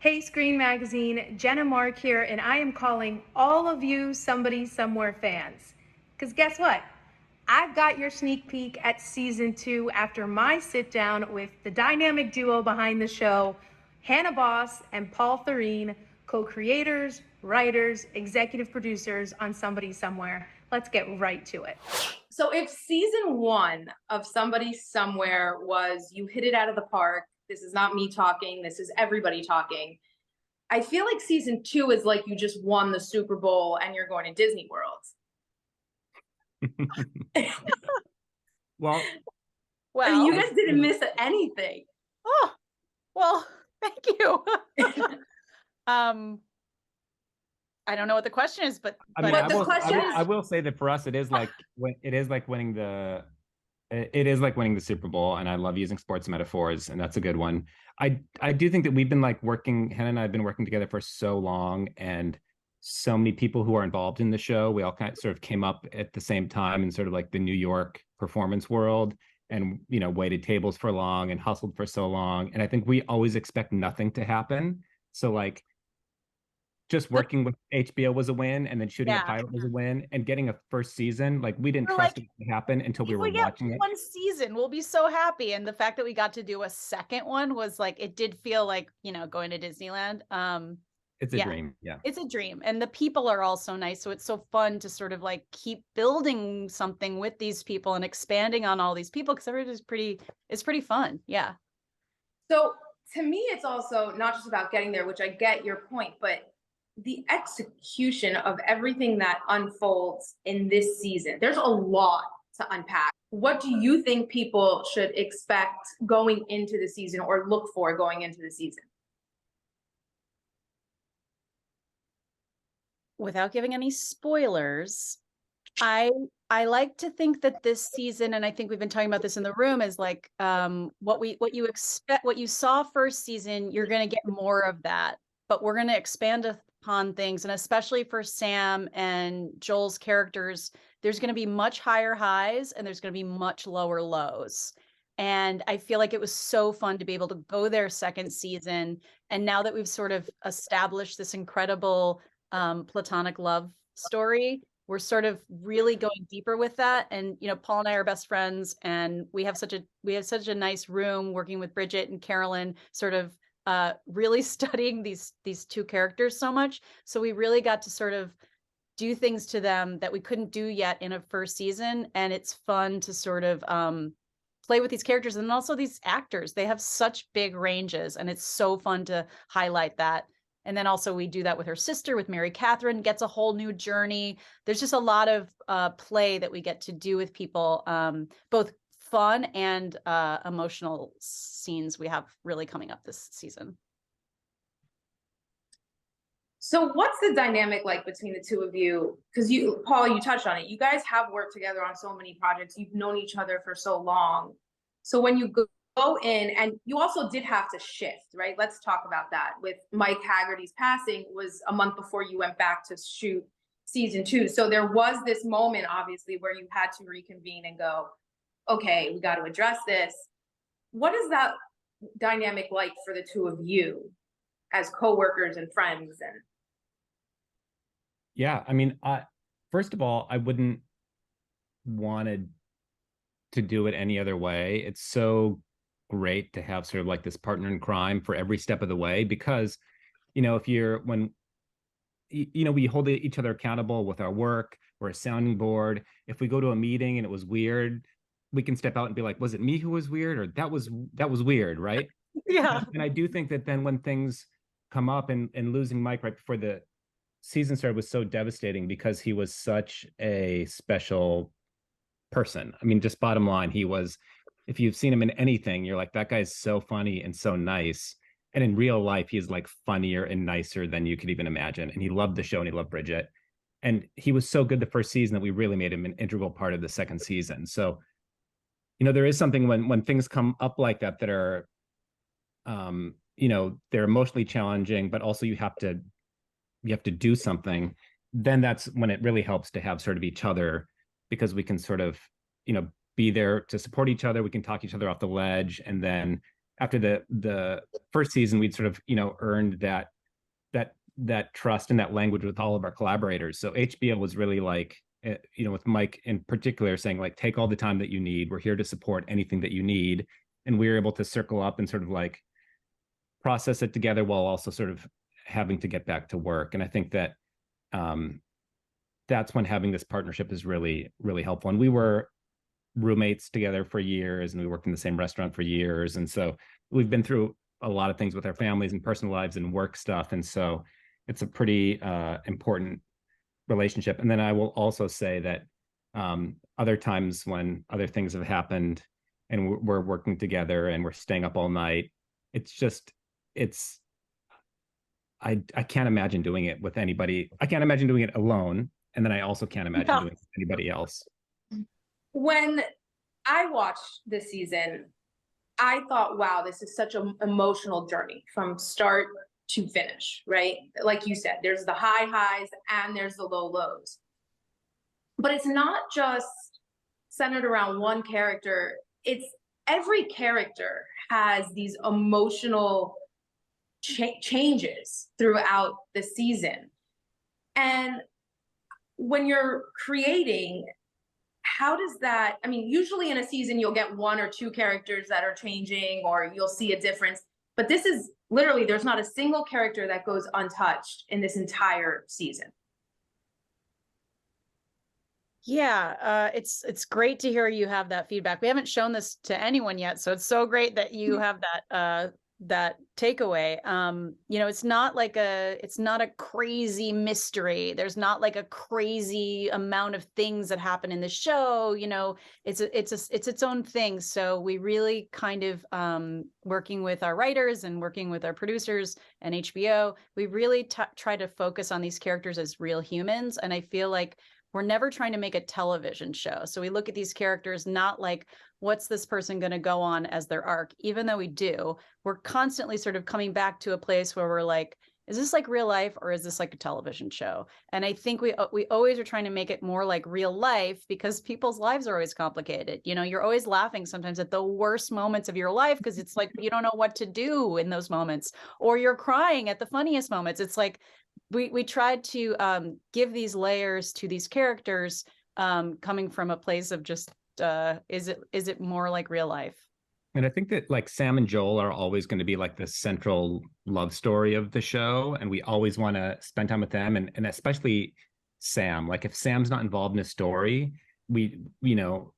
Hey, Screen Magazine, Genna Mark here, and I am calling all of you Somebody Somewhere fans. Because guess what? I've got your sneak peek at season 2 after my sit down with the dynamic duo behind the show, Hannah Boss and Paul Thureen, co creators, writers, executive producers on Somebody Somewhere. Let's get right to it. So, if season 1 of Somebody Somewhere was you hit it out of the park, this is not me talking, this is everybody talking. I feel like season 2 is like you just won the Super Bowl and you're going to Disney World. Well, I mean, you guys didn't miss anything. Oh, well, thank you. I don't know what the question is, but I mean, But the question is, I will say that for us, it is like winning the Super Bowl, and I love using sports metaphors, and that's a good one. I do think that we've been Hannah and I have been working together for so long, and so many people who are involved in the show. We all kind of sort of came up at the same time in sort of like the New York performance world, and waited tables for long and hustled for so long. And I think we always expect nothing to happen. So just working with HBO was a win, and then shooting a pilot was a win, and getting a first season, we didn't trust it to happen until we were watching it. One season, we'll be so happy. And the fact that we got to do a second one was it did feel like, going to Disneyland. It's a dream. Yeah. It's a dream. And the people are all so nice. So it's so fun to sort of keep building something with these people and expanding on all these people, because it's pretty fun. Yeah. So to me, it's also not just about getting there, which I get your point, but the execution of everything that unfolds in this season. There's a lot to unpack. What do you think people should expect going into the season or look for going into the season? Without giving any spoilers, I like to think that this season, and I think we've been talking about this in the room, is what you expect, what you saw first season, you're going to get more of that, but we're going to expand upon things. And especially for Sam and Joel's characters, there's going to be much higher highs and there's going to be much lower lows. And I feel like it was so fun to be able to go there second season. And now that we've sort of established this incredible platonic love story, we're sort of really going deeper with that. And Paul and I are best friends, and we have such a nice room working with Bridget and Carolyn, sort of really studying these two characters so much. So we really got to sort of do things to them that we couldn't do yet in a first season. And it's fun to sort of play with these characters, and also these actors. They have such big ranges, and it's so fun to highlight that. And then also we do that with her sister, with Mary Catherine, gets a whole new journey. There's just a lot of play that we get to do with people, both fun and emotional scenes we have really coming up this season. So what's the dynamic like between the two of you? Because Paul, you touched on it. You guys have worked together on so many projects. You've known each other for so long. So when you go in, and you also did have to shift, right? Let's talk about that. With Mike Haggerty's passing was a month before you went back to shoot season 2. So there was this moment, obviously, where you had to reconvene and go, okay, we got to address this. What is that dynamic like for the two of you as coworkers and friends? And yeah, I mean, first of all, I wouldn't wanted to do it any other way. It's so great to have sort of this partner in crime for every step of the way, because if we hold each other accountable with our work. We're a sounding board. If we go to a meeting and it was weird, we can step out and be like, was it me who was weird, or that was weird, right? Yeah. And I do think that then when things come up, and losing Mike right before the season started was so devastating, because he was such a special person. I mean, just bottom line, he was, if you've seen him in anything, you're like, that guy's so funny and so nice. And in real life, he's funnier and nicer than you could even imagine. And he loved the show, and he loved Bridget. And he was so good the first season that we really made him an integral part of the second season. So, there is something when things come up like that are, they're emotionally challenging, but also you have to do something. Then that's when it really helps to have sort of each other, because we can sort of, be there to support each other. We can talk each other off the ledge, and then after the first season, we'd sort of, earned that trust and that language with all of our collaborators. So HBO was really like, with Mike in particular saying like, take all the time that you need. We're here to support anything that you need. And we were able to circle up and sort of like process it together while also sort of having to get back to work. And I think that that's when having this partnership is really, really helpful. And we were roommates together for years, and we worked in the same restaurant for years. And so we've been through a lot of things with our families and personal lives and work stuff. And so it's a pretty important relationship. And then I will also say that other times when other things have happened and we're working together and we're staying up all night, I can't imagine doing it with anybody. I can't imagine doing it alone. And then I also can't imagine doing it with anybody else. When I watched this season, I thought, wow, this is such an emotional journey from start to finish, right? Like you said, there's the high highs and there's the low lows. But it's not just centered around one character. It's every character has these emotional changes throughout the season. And when you're creating, how does that, I mean, usually in a season, you'll get one or two characters that are changing or you'll see a difference. But this is literally, there's not a single character that goes untouched in this entire season. Yeah, it's great to hear you have that feedback. We haven't shown this to anyone yet, so it's so great that you have that takeaway. It's not a crazy mystery. There's not like a crazy amount of things that happen in the show. It's its own thing. So we really kind of working with our writers and working with our producers and HBO, we really try to focus on these characters as real humans. And I feel like we're never trying to make a television show. So we look at these characters not like, what's this person going to go on as their arc? Even though we do, we're constantly sort of coming back to a place where we're like, is this like real life or is this like a television show? And I think we always are trying to make it more like real life because people's lives are always complicated. You're always laughing sometimes at the worst moments of your life because it's like you don't know what to do in those moments, or you're crying at the funniest moments. It's like we tried to give these layers to these characters coming from a place of just is it more like real life? And I think that like Sam and Joel are always going to be like the central love story of the show, and we always want to spend time with them, and especially Sam. Like if Sam's not involved in a story, we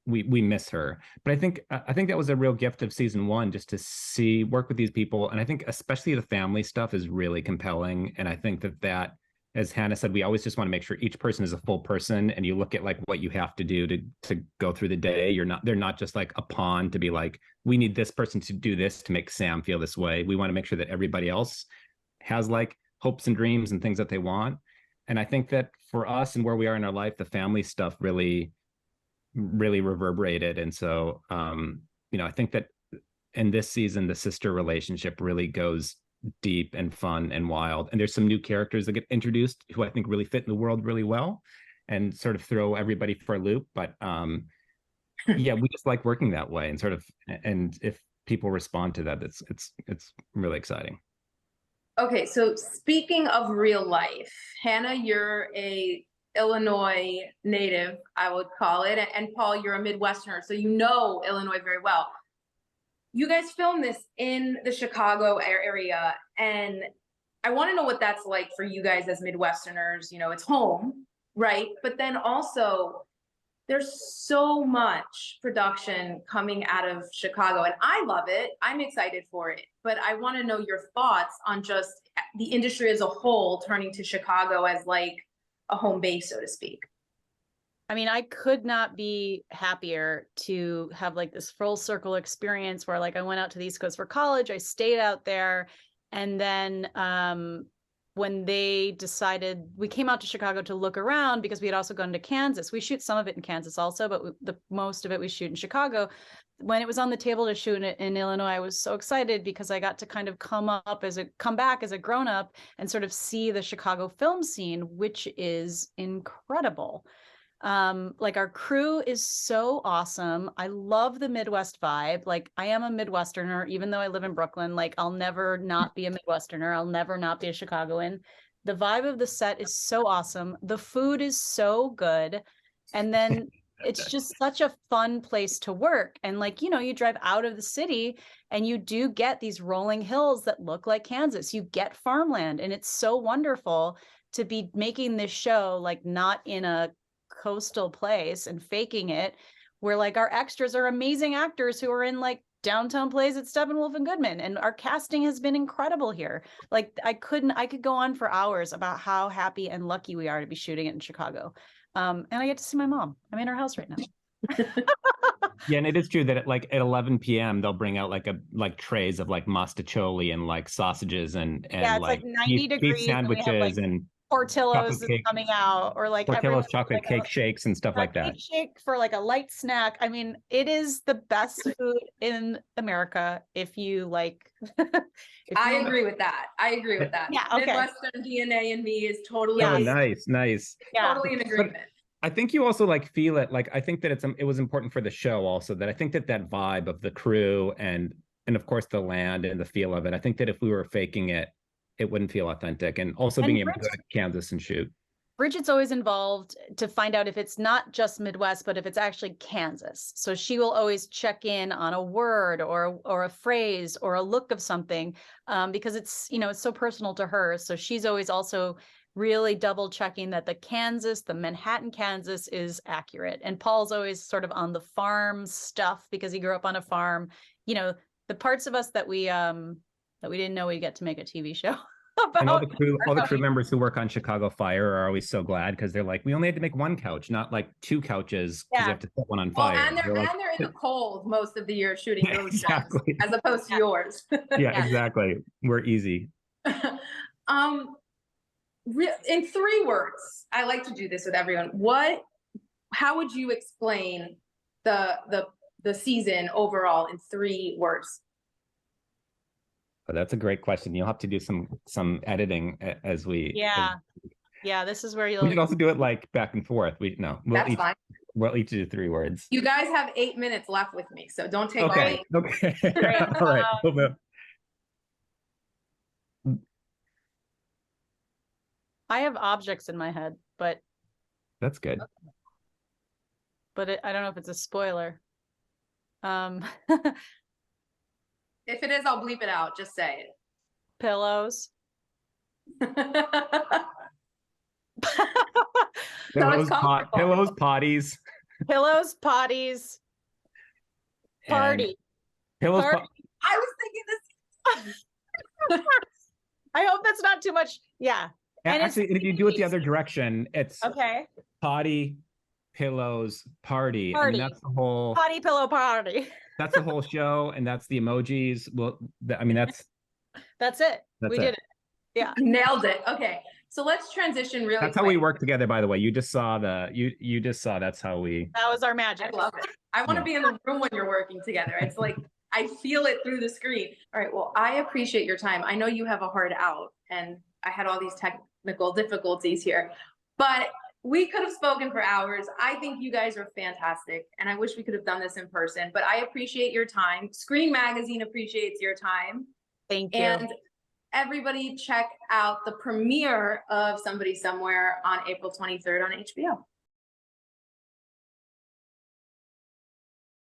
miss her. But I think that was a real gift of season one, just to work with these people. And I think especially the family stuff is really compelling. And I think that as Hannah said, we always just want to make sure each person is a full person, and you look at like what you have to do to go through the day. They're not just like a pawn to be like, we need this person to do this to make Sam feel this way. We want to make sure that everybody else has like hopes and dreams and things that they want. And I think that for us and where we are in our life, the family stuff really reverberated. And so I think that in this season the sister relationship really goes deep and fun and wild, and there's some new characters that get introduced who I think really fit in the world really well and sort of throw everybody for a loop. But yeah, we just like working that way, and if people respond to that, it's really exciting. Okay, so speaking of real life, Hannah, you're a Illinois native, I would call it, and Paul, you're a Midwesterner, so you know Illinois very well. You guys filmed this in the Chicago area, and I want to know what that's like for you guys as Midwesterners. It's home, right? But then also, there's so much production coming out of Chicago, and I love it. I'm excited for it. But I want to know your thoughts on just the industry as a whole turning to Chicago as like a home base, so to speak. I mean, I could not be happier to have like this full circle experience where like I went out to the East Coast for college, I stayed out there. And then when they decided, we came out to Chicago to look around because we had also gone to Kansas. We shoot some of it in Kansas also, but the most of it we shoot in Chicago. When it was on the table to shoot it in Illinois, I was so excited because I got to kind of come back as a grown up and sort of see the Chicago film scene, which is incredible. Like our crew is so awesome. I love the Midwest vibe. Like I am a Midwesterner, even though I live in Brooklyn. Like I'll never not be a Midwesterner. I'll never not be a Chicagoan. The vibe of the set is so awesome. The food is so good. And then it's just such a fun place to work. And like, you know, you drive out of the city and you do get these rolling hills that look like Kansas. You get farmland, and it's so wonderful to be making this show, like not in a coastal place and faking it, where like our extras are amazing actors who are in like downtown plays at Steppenwolf and Goodman, and our casting has been incredible here. Like I could go on for hours about how happy and lucky we are to be shooting it in Chicago. And I get to see my mom. I'm in her house right now. Yeah, and it is true that at 11 p.m. they'll bring out like trays of like mastacholi and like sausages and yeah, it's like 90 beef degrees sandwiches and we have, like, and Portillo's chocolate cake, coming out, or like Portillo's chocolate like cake shakes and stuff like that. cake shake for like a light snack. I mean, it is the best food in America if you like. I agree with that. Yeah, okay. Midwestern DNA in me is totally Oh, nice. Yeah. totally in agreement. I think you also like feel it. Like I think that it was important for the show also, that I think that vibe of the crew and of course the land and the feel of it. I think that if we were faking it, it wouldn't feel authentic. And also being able to go to Kansas and shoot. Bridget's always involved to find out if it's not just Midwest, but if it's actually Kansas. So she will always check in on a word or a phrase or a look of something, because it's, you know, it's so personal to her. So she's always also really double checking that the Manhattan, Kansas is accurate. And Paul's always sort of on the farm stuff because he grew up on a farm. You know, the parts of us that we didn't know we'd get to make a TV show. And all the crew members who work on Chicago Fire are always so glad because they're like, we only had to make one couch, not like two couches because you have to set one on fire. And they're in the cold most of the year shooting those exactly. shows, as opposed to yours. Yeah, exactly. We're easy. In 3 words, I like to do this with everyone. How would you explain the season overall in 3 words? Oh, that's a great question. You'll have to do some editing as we. Yeah. This is where we can also do it like back and forth. That's fine. We'll each do 3 words. You guys have 8 minutes left with me, so don't take Okay. All right. I have objects in my head, but that's good. But I don't know if it's a spoiler. If it is, I'll bleep it out. Just say it. Pillows. Pillows, potties. Pillows, potties. Party. Pillows. I was thinking this. I hope that's not too much. Yeah. And actually, if you do it the other direction, it's okay. Potty, pillows, party. I mean, that's the whole potty, pillow, party. That's the whole show, and that's the emojis. Well, I mean, that's it. We did it. Yeah, nailed it. Okay, so let's transition really. That's quick. How we work together. By the way, you just saw you just saw that's how we. That was our magic. I love it. I want to be in the room when you're working together. It's like I feel it through the screen. All right. Well, I appreciate your time. I know you have a hard out, and I had all these technical difficulties here, but we could have spoken for hours. I think you guys are fantastic, and I wish we could have done this in person, but I appreciate your time. Screen Magazine appreciates your time. Thank you. And everybody check out the premiere of Somebody Somewhere on April 23rd on HBO.